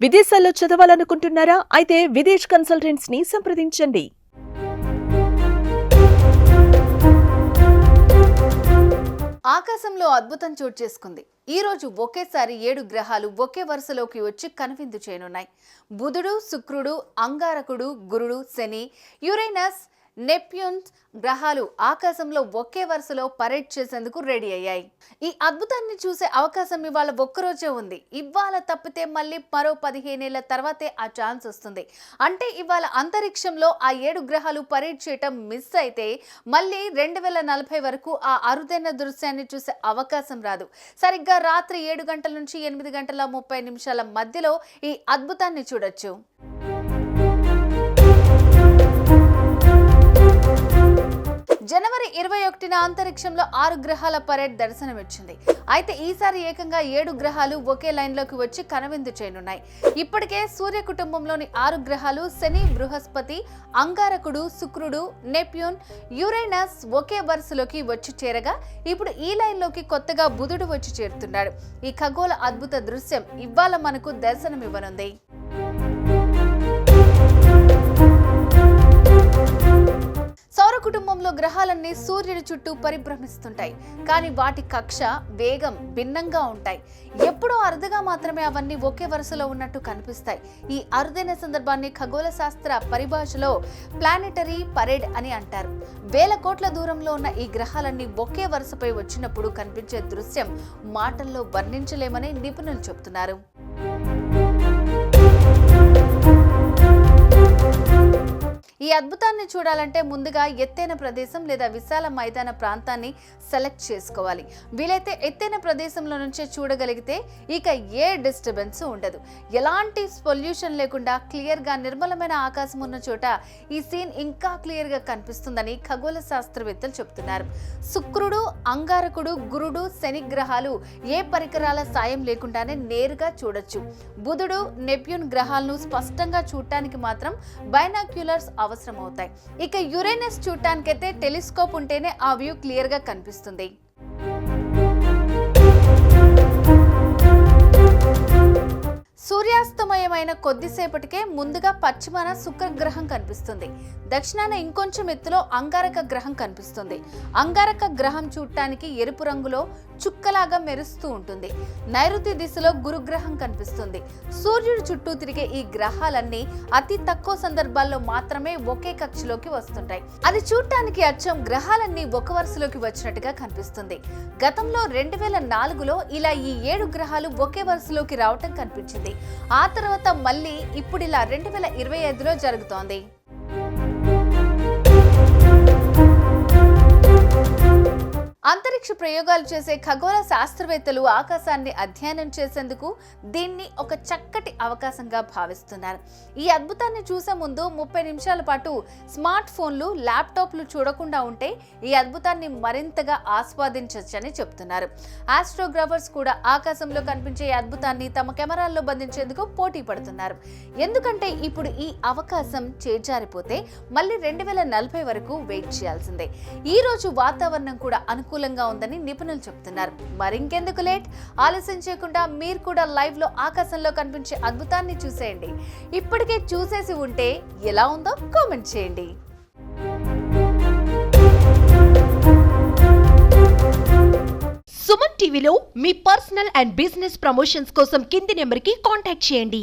విదేశాల్లో చదవాలనుకుంటున్నారా? అయితే విదేశ్ కన్సల్టెంట్స్ ని సంప్రదించండి. ఆకాశంలో అద్భుతం చోటు చేసుకుంది. ఈ రోజు ఒకేసారి 7 గ్రహాలు ఒకే వరుసలోకి వచ్చి కనువిందు చేయనున్నాయి. బుధుడు, శుక్రుడు, అంగారకుడు, గురుడు, శని, యురేనస్, నెప్ట్యూన్ గ్రహాలు ఆకాశంలో ఒకే వరుసలో పరేడ్ చేసేందుకు రెడీ అయ్యాయి. ఈ అద్భుతాన్ని చూసే అవకాశం ఇవాళ ఒక్కరోజే ఉంది. ఇవాళ తప్పితే మళ్ళీ మరో 15 ఏళ్ల తర్వాతే ఆ ఛాన్స్ వస్తుంది. అంటే ఇవాళ అంతరిక్షంలో ఆ 7 గ్రహాలు పరేడ్ చేయటం మిస్ అయితే మళ్ళీ 2040 వరకు ఆ అరుదైన దృశ్యాన్ని చూసే అవకాశం రాదు. సరిగ్గా రాత్రి 7 గంటల నుంచి 8 గంటల 30 నిమిషాల మధ్యలో ఈ అద్భుతాన్ని చూడొచ్చు. జనవరి 21న అంతరిక్షంలో 6 గ్రహాల పరేడ్ దర్శనమిచ్చింది. అయితే ఈసారి ఏకంగా 7 గ్రహాలు ఒకే లైన్లోకి వచ్చి కనువిందు చేయనున్నాయి. ఇప్పటికే సూర్య కుటుంబంలోని 6 గ్రహాలు శని, బృహస్పతి, అంగారకుడు, శుక్రుడు, నెప్ట్యూన్, యురేనస్ ఒకే వరుసలోకి వచ్చి చేరగా ఇప్పుడు ఈ లైన్లోకి కొత్తగా బుధుడు వచ్చి చేరుతున్నాడు. ఈ ఖగోళ అద్భుత దృశ్యం ఇవాళ మనకు దర్శనమివ్వనుంది. సౌర కుటుంబంలో గ్రహాలన్నీ సూర్యుడి చుట్టూ పరిభ్రమిస్తుంటాయి. కానీ వాటి కక్ష, వేగం భిన్నంగా ఉంటాయి. ఎప్పుడో అరుదుగా మాత్రమే అవన్నీ ఒకే వరుసలో ఉన్నట్టు కనిపిస్తాయి. ఈ అరుదైన సందర్భాన్ని ఖగోళ శాస్త్ర పరిభాషలో ప్లానెటరీ పరేడ్ అని అంటారు. వేల కోట్ల దూరంలో ఉన్న ఈ గ్రహాలన్నీ ఒకే వరుసపై వచ్చినప్పుడు కనిపించే దృశ్యం మాటల్లో వర్ణించలేమని నిపుణులు చెబుతున్నారు. ఈ అద్భుతాన్ని చూడాలంటే ముందుగా ఎత్తైన ప్రదేశం లేదా విశాల మైదాన ప్రాంతాన్ని సెలెక్ట్ చేసుకోవాలి. వీలైతే ఎత్తైన ప్రదేశంలో నుంచే చూడగలిగితే ఇక ఏ డిస్టర్బెన్స్ ఉండదు. ఎలాంటి పొల్యూషన్ లేకుండా క్లియర్గా నిర్మలమైన ఆకాశం ఉన్న చోట ఈ సీన్ ఇంకా క్లియర్గా కనిపిస్తుందని ఖగోళ శాస్త్రవేత్తలు చెబుతున్నారు. శుక్రుడు, అంగారకుడు, గురుడు, శని గ్రహాలు ఏ పరికరాల సాయం లేకుండానే నేరుగా చూడొచ్చు. బుధుడు, నెప్ట్యూన్ గ్రహాలను స్పష్టంగా చూడటానికి మాత్రం బైనాక్యులర్స్ అవసరం అవుతాయి. ఇక యురేనస్ చూడటానికైతే టెలిస్కోప్ ఉంటేనే ఆ వ్యూ క్లియర్ గా కనిపిస్తుంది. సూర్యాస్తమయమైన కొద్దిసేపటికే ముందుగా పశ్చిమాన శుక్రగ్రహం కనిపిస్తుంది. దక్షిణాన ఇంకొంచెం ఎత్తులో అంగారక గ్రహం కనిపిస్తుంది. అంగారక గ్రహం చూడటానికి ఎరుపు రంగులో చుక్కలాగా మెరుస్తూ ఉంటుంది. నైరుతి దిశలో గురుగ్రహం కనిపిస్తుంది. సూర్యుడు చుట్టూ తిరిగే ఈ గ్రహాలన్నీ అతి తక్కువ సందర్భాల్లో మాత్రమే ఒకే కక్షలోకి వస్తుంటాయి. అది చూడటానికి అచ్చం గ్రహాలన్నీ ఒక వరుసలోకి వచ్చినట్టుగా కనిపిస్తుంది. గతంలో 2004లో ఇలా ఈ 7 గ్రహాలు ఒకే వరుసలోకి రావటం కనిపించింది. ఆ తర్వాత మళ్ళీ ఇప్పుడు ఇలా 2025లో జరుగుతోంది. అంతరిక్ష ప్రయోగాలు చేసే ఖగోళ శాస్త్రవేత్తలు ఆకాశాన్ని అధ్యయనం చేసేందుకు దీన్ని ఒక చక్కటి అవకాశంగా భావిస్తున్నారు. ఈ అద్భుతాన్ని చూసే ముందు 30 నిమిషాల పాటు స్మార్ట్ ఫోన్లు, ల్యాప్టాప్లు చూడకుండా ఉంటే ఈ అద్భుతాన్ని మరింతగా ఆస్వాదించవచ్చని చెప్తున్నారు. ఆస్ట్రోగ్రాఫర్స్ కూడా ఆకాశంలో కనిపించే అద్భుతాన్ని తమ కెమెరాల్లో బంధించేందుకు పోటీ పడుతున్నారు. ఎందుకంటే ఇప్పుడు ఈ అవకాశం చేజారిపోతే మళ్ళీ 2040 వరకు వెయిట్ చేయాల్సిందే. ఈ రోజు వాతావరణం కూడా అనుకూలంగా ఉందని నిపుణులు చెప్తున్నారు. మరింకెందుకు లేట్? ఆలస్యం చేయకుండా మీరు కూడా లైవ్ లో ఆకాశంలో కనిపించే అద్భుతాన్ని చూసేయండి. ఇప్పటికే చూసేసి ఉంటే ఎలా ఉందో కామెంట్ చేయండి. సుమన్ టీవీలో మీ పర్సనల్ అండ్ బిజినెస్ ప్రమోషన్స్ కోసం కింది నెంబర్కి కాంటాక్ట్ చేయండి.